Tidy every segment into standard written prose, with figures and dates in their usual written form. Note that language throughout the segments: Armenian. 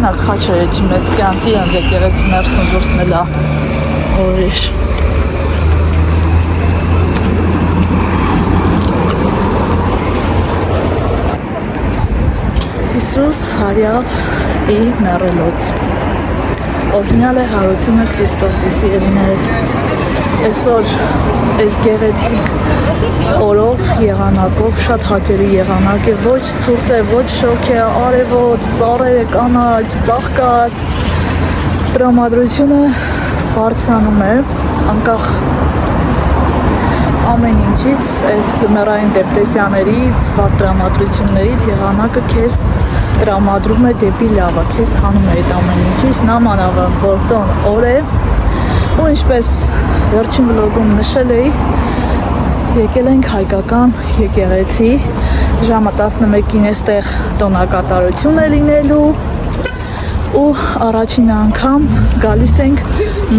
Մենակ խաչը էջի մեծ կյանքի անձ եկեղեցի ներսն ու դուրսն էլ ուրիշ։ Հիսուս հարյավ ի մեռելոց։ Օրհնյալ է հարությունը Քրիստոսի սիրելիներս։ Այսօր այս գեղեցիկ օրով եղանակով շատ հաճելի եղանակ է, ոչ ցուրտ է, ոչ շոգ է, արևոտ, ծառերը կանաչ, ծաղկած։ Տրամադրությունը բարձրանում է, անկախ ամեն ինչից, այս ձմեռային դեպրեսիաներից, վատ տրամադրություններից եղանակը քեզ տրամադրում է դեպի լավը, քեզ հանում է այդ ամեն ինչից, նամանավան որ տոն օր է, ու ինչպես վերջին վլոգում նշել էի, եկել ենք հայկական եկեղեցի, ժամը 11-ին էստեղ տոնակատարություն է լինելու ու առաջին անգամ գալիս ենք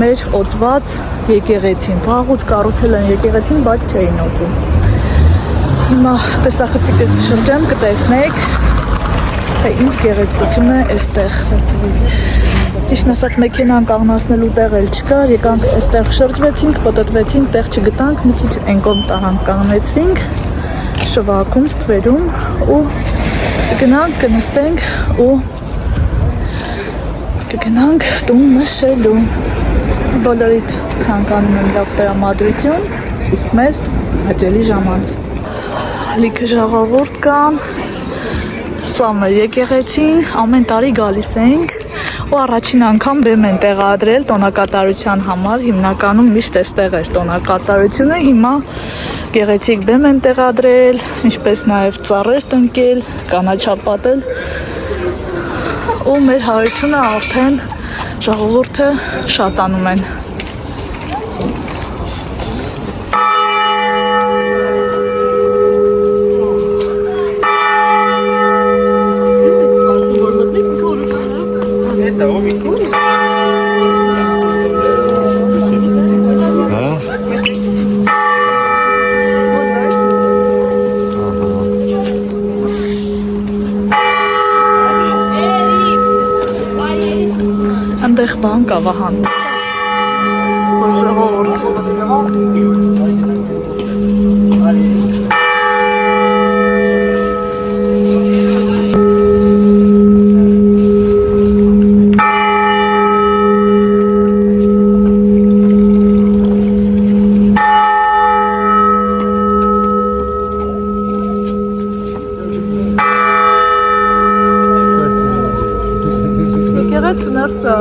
մեր օծված եկեղեցին, վաղուց կառուցել են եկեղեցին, բայց չէին օծում։ Հիմա տեսախցիկը շրջեմ կտեսնեք, թե ինչ գեղեցկություն է էստեղ։ Ճիշտն ասած մեքենան կանգնացնելու տեղ էլ չկար, եկանք այստեղ շրջվեցինք, պտտվեցինք, տեղ չգտանք, մի քիչ այն կողմ տահանք կանգնեցինք, շվակում, ստվերում ու կգնանք, կնստենք ու կգնանք տուն նշելու։ Բոլորիդ ցանկանում եմ լավ տրամադրություն, իսկ մեզ հաճելի ժամանց։ Լիքը ժողովուրդ կան, սա մեր եկեղեցին, ամեն տարի գալիս ենք ու առաջին անգամ բեմ են տեղադրել տոնակատարության համար, հիմնականում միշտ էստեղ էր տոնակատարությունը, հիմա գեղեցիկ բեմ են տեղադրել, ինչպես նաև ծառեր տնկել, կանաչապատել ու մեր հարությունը արդեն ժողովուրդը շատանում են։ Այնտեղ բան կա Վահան, որ ժողովուրդ։ Եկեղեցու ներսը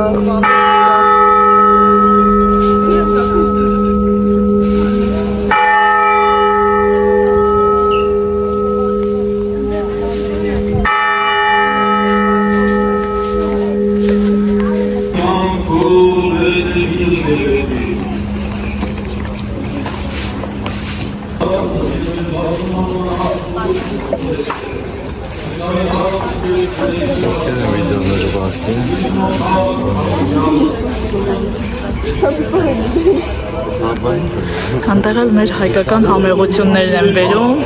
Անտեղ էլ մեր հայկական համեղություններն են բերում,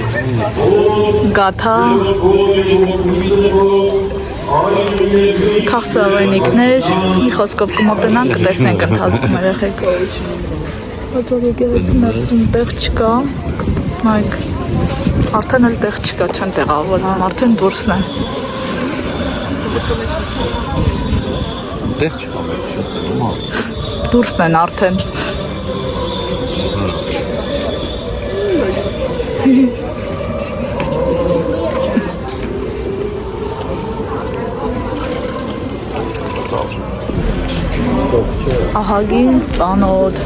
գաթա, քաղցրավենիքներ, մի խոսքով կմոտենանք, կտեսնենք ընթացքում երեխեք։ Հազար եկեղեցի ներսում տեղ չկա, նայք, արդեն էլ տեղ չկա, չեն տեղավորում, արդեն դուրսն են։ Տեղ չկա, դուրսն են արդեն։ Ահագին ծանոթ,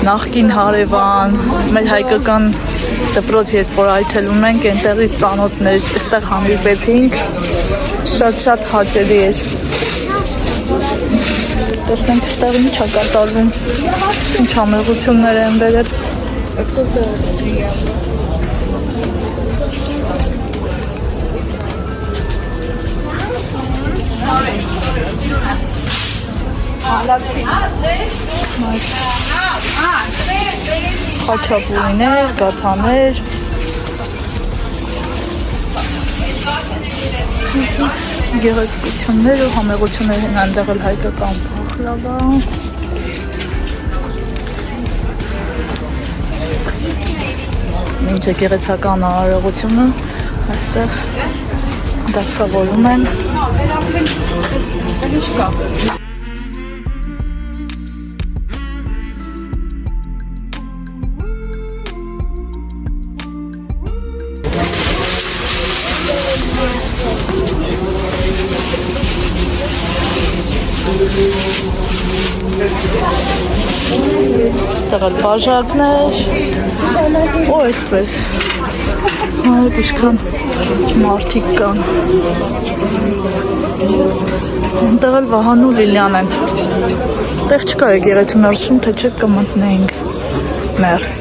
նախկին հարևան, մեր հայկական դպրոց երբ որ այցելում ենք, այնտեղից ծանոթներ, այստեղ հանդիպեցինք, շատ հաճելի էր։ Տեսնենք այստեղ ինչ է կատարվում, ինչ համեղություններ են բերել։ Խաչապուրիներ, գաթաներ, Գեղեցկություններ ու համեղություններ են այնտեղ էլ հայկական փախլավա։ Մինչը գեղեցական արարողությունը այստեղ դասավորում են։ Այստեղ էլ բաժակներ, ու այսպես, ինչքան մարդիկ կան, այնտեղ էլ Վահան ու Լիլիան են, տեղ չկա եկեղեցու ներսում, թե չէ կմտնեինք ներս։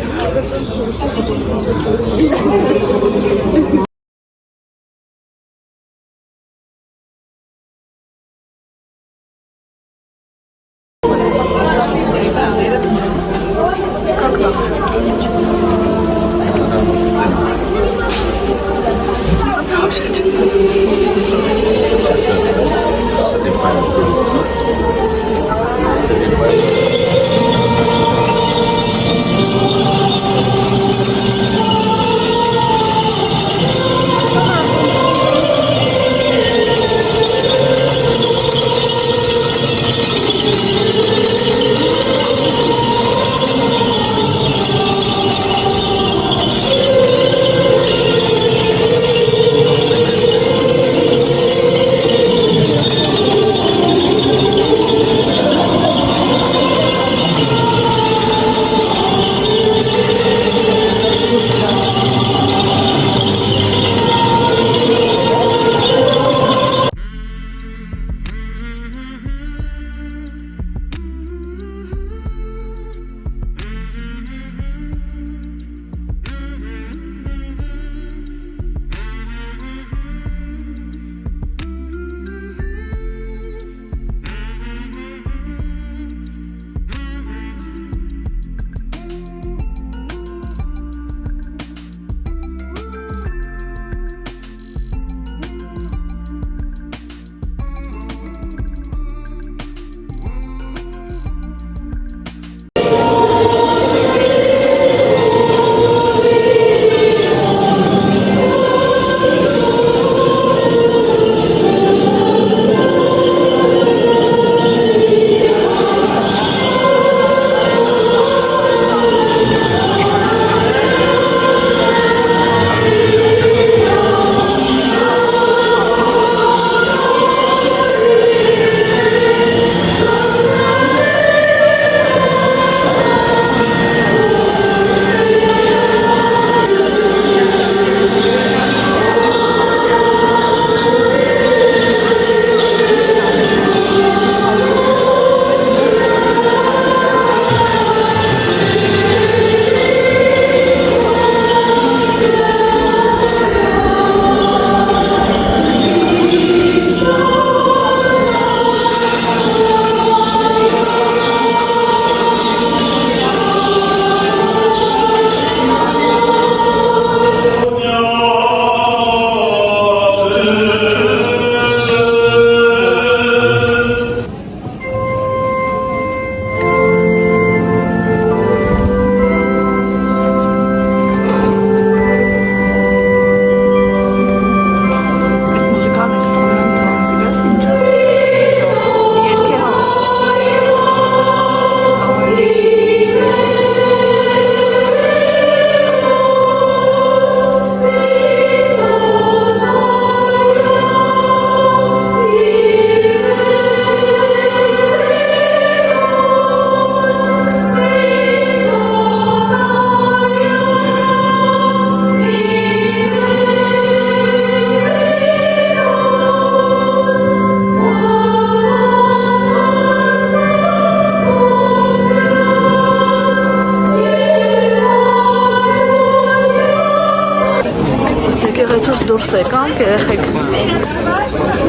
Եկեղեցուց դուրս եկանք, երեխեք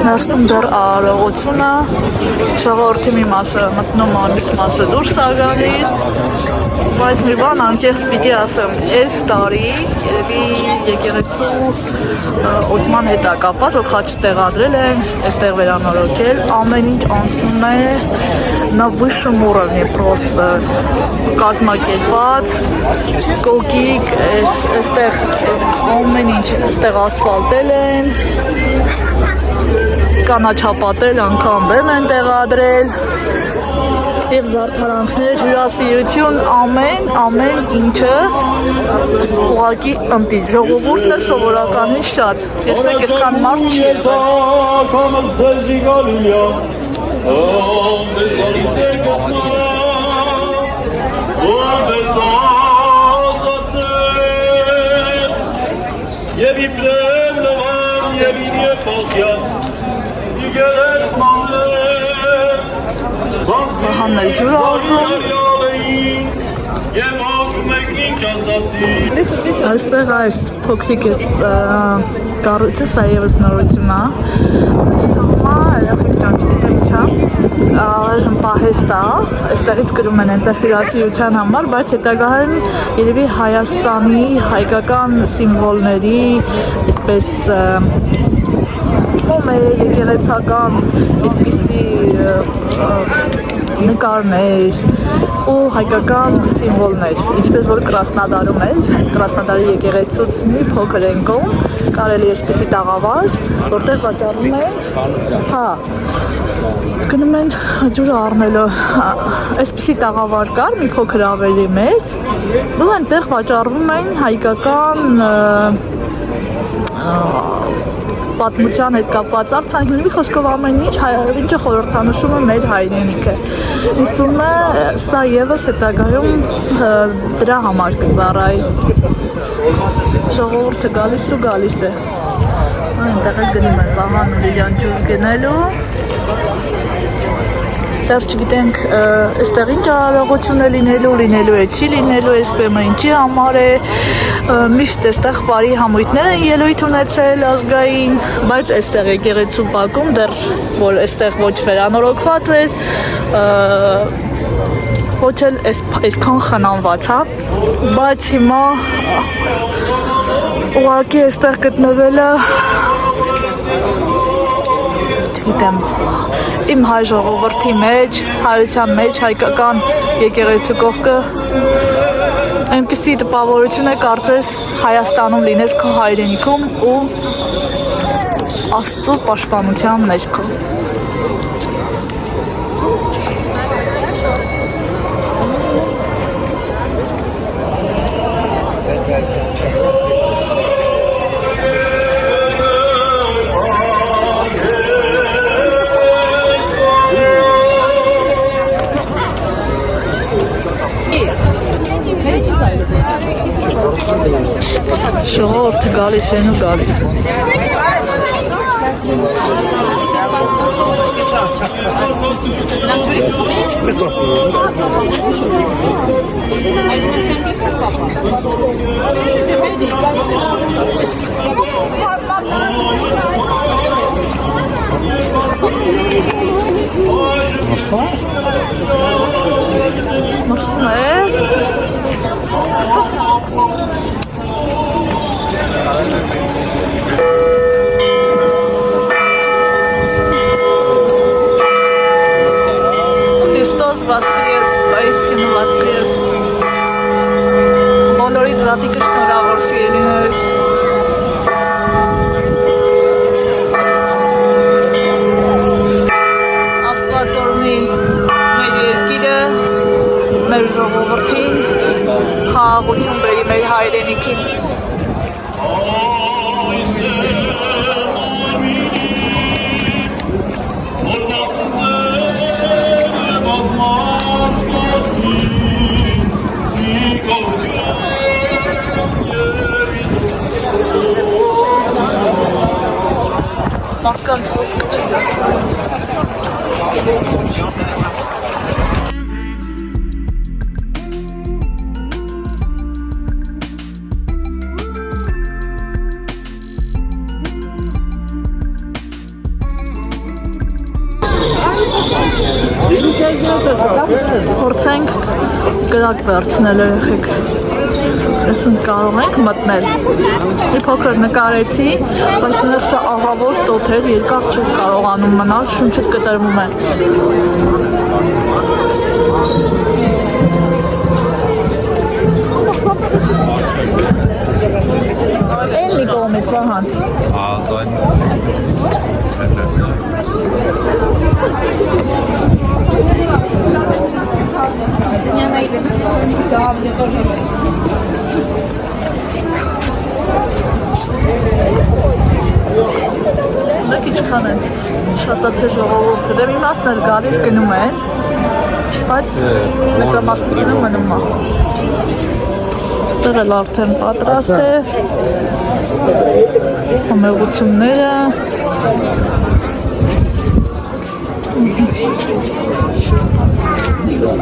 ներսում դեռ արարողությունը, ժողովրդի մի մասը մտնում, մյուս մասը դուրս ա գալիս, բայց մի բան անկեղծ պիտի ասեմ, այս տարի երևի եկեղեցու օծման հետ է կապված, որ խաչ տեղադրել են, այստեղ վերանորոգել, ամեն ինչ անցնում է на высшем уровне просто կազմակերպված, կոկիկ, այստեղ ամեն ինչ, այստեղ ասֆալտել են, կանաչապատել, անգամ բեմ են տեղադրել և զարդարանքներ, հյուրասիրություն, ամեն ինչը ուղղակի ըմտի, ժողովուրդն է սովորականից շատ, երբեք այսքան մարդ չի Հանն է ջուրը ասում Այստեղ այս փոքրիկ ես կառույցը, սա ևս նորություն է Սոմա, երեխեք ճան չգիտեմ չա Այժմ պահեստ է, այստեղից գրում են այնտեղ հյուրասիրության համար, բայց հետագայում երևի Հայաստանի հայկական սիմվոլների այդպես եկեղեցական այդպիսի նկարներ ու հայկական սիմվոլներ, ինչպես որ Կրասնոդարում էր, Կրասնոդարի եկեղեցուց մի փոքր են կողմ, կարելի է այսպիսի տաղավար, որտեղ վաճառում են, գնում են ջուրը առնելու, այսպիսի տաղավար կար, մի փոքր ավելի մեծ, ու այնտեղ վաճառվում են հայկական պատմության հետ կապված արձանագրում, մի խոսքով ամեն ինչ, ինչը խորհրդանշում է մեր հայրենիքը։ Ինձ թվում է, սա ևս հետագայում դրա համար կծառայի։ Ժողովուրդը գալիս է։ Այնտեղ գնում են Վահան իրան ջուր գնելու։ Դեռ չգիտենք, այստեղ ինչ արարողություն է լինելու է, չի լինելու, այս բեմը ինչի համար է, միշտ այստեղ բարի համույթներ են ելույթ ունեցել ազգային, բայց այստեղ եկեղեցու բակում դեռ որ այստեղ ոչ վերանորոգված էր, ոչ էլ այսքան խնամված է, բայց հիմա ուղղակի այստեղ գտնվելը չգիտեմ, իմ հայ ժողովրդի մեջ, հայության մեջ, հայկական եկեղեցու կողքը այնպիսի տպավորություն է կարծես Հայաստանում լինես քո հայրենիքում ու Աստծո պաշտպանության ներքո։ Ժողովուրդը գալիս են ու գալիս են։ Մրսնես Христос воскрес, воистину воскрес. Բոլորից զատիկը շնորհավոր սիրելիներս։ Աստված օրհնի մեր երկիրը, մեր ժողովրդին, խաղաղություն բերի մեր հայրենիքին։ Մարդկանց խոսքը չի դա։ Փորձենք կրակ վերցնել երեխեք։ Այսինքն կարող ենք մտնել։ Մի փոքր նկարեցի, բայց ներսը ահավոր տոթ էր, երկար չես կարողանում մնալ, շունչդ կտրվում է։ Են մի կողմից Վահան։ Մեկ իչքան են շատացե ժողովորդը, դե մի մասն էլ գալիս գնում են, բայց մեծամասնությունը մնում է։ Ստեղ էլ արդեն պատրաստ է, համեղությունները,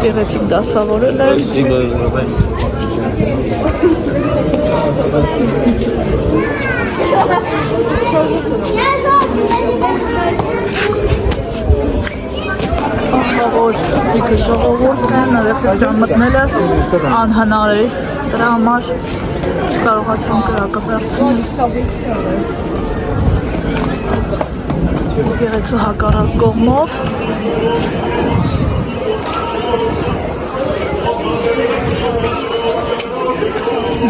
գեղեցիկ դասավորել է։ Ահավոր լիքը ժողովուրդ են, երեխեքան մտնելը անհնար է, դրա համար չկարողացան կրակը վերցնել։ Եկեղեցու հակառակ կողմով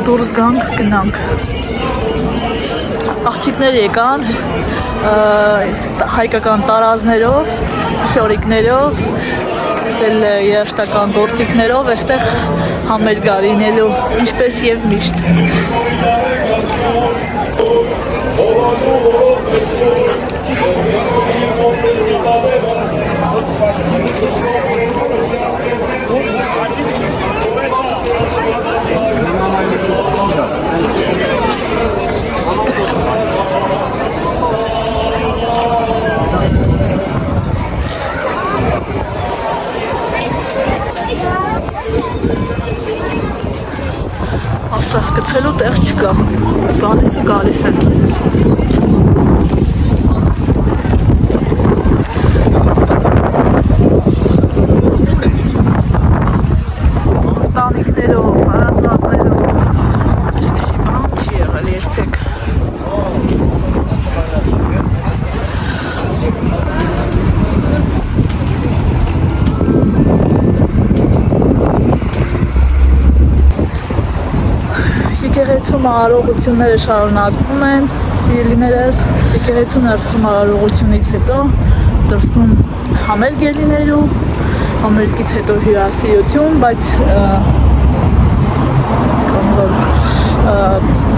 դուրս գանք, գնանք։ Աղջիկներ եկան հայկական տարազներով, շորիկներով, էլ երաշտական գործիքներով, այստեղ համեր գա լինելու, ինչպես և միշտ։ Ասա, գցելու տեղ չկա, գալիս ու գալիս են։ Տանիքներով, հարազատներով, այսպիսի բան չի եղել երբեք։ Եկեղեցու արարողությունները շարունակվում են, սիրելիներս, եկեղեցու ներսում արարողությունից հետո դրսում համերգ է լինելու, համերգից հետո հյուրասիրություն, բայց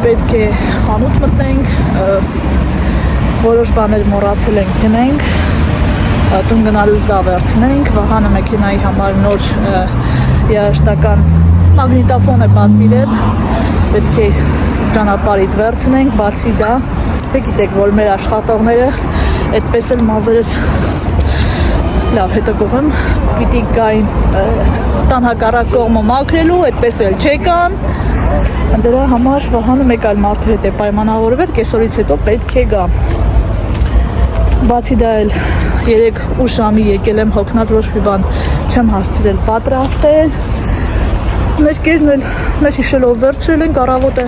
պետք է խանութ մտնենք, որոշ բաներ մոռացել ենք գնենք, տուն գնալուց դա վերցնենք, Վահանը մեքենայի համար նոր երաժշտական մագնիտոֆոն է պատվիրել, պետք է ճանապարհից վերցնենք, բացի դա, գիտեք, որ մեր աշխատողները այդպես էլ մազերս լավ հետագողեմ, պիտի գային տան հակառակ կողմը մաքրելու, այդպես էլ չեկան, դրա համար Վահանը մեկ այլ մարդու հետ է պայմանավորվել, կեսօրից հետո պետք է գա։ Բացի դա էլ 3 ուշ ժամի եկել եմ հոգնած, ոչ մի բան չեմ հասցրել պատրաստել։ Մեր կերն էլ մեր հիշելով վերցրել ենք, առավոտը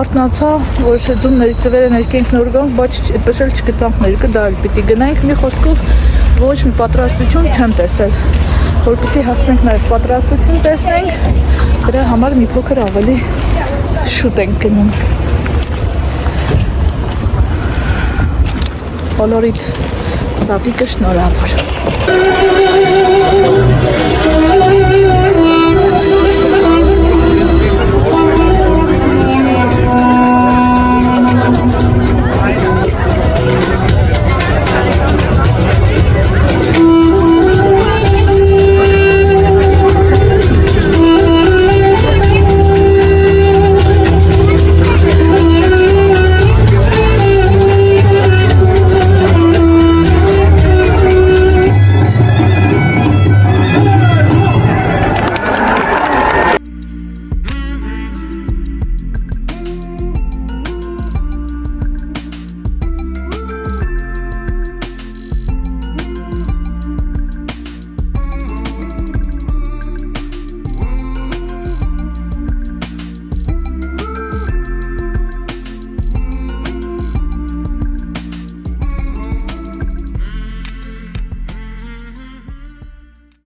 արթնացա, որոշեցում ծվերը ներկենք նոր գանք, բայց այդպես էլ չգտանք ներկը, դա էլ պիտի գնենք, մի խոսքով ոչ մի պատրաստություն չեմ տեսել, որպեսզի հասնենք նաև պատրաստություն տեսնենք, դրա համար մի փոքր ավելի շուտ ենք գնում։ Բոլորիդ սատիկը շնորհավոր։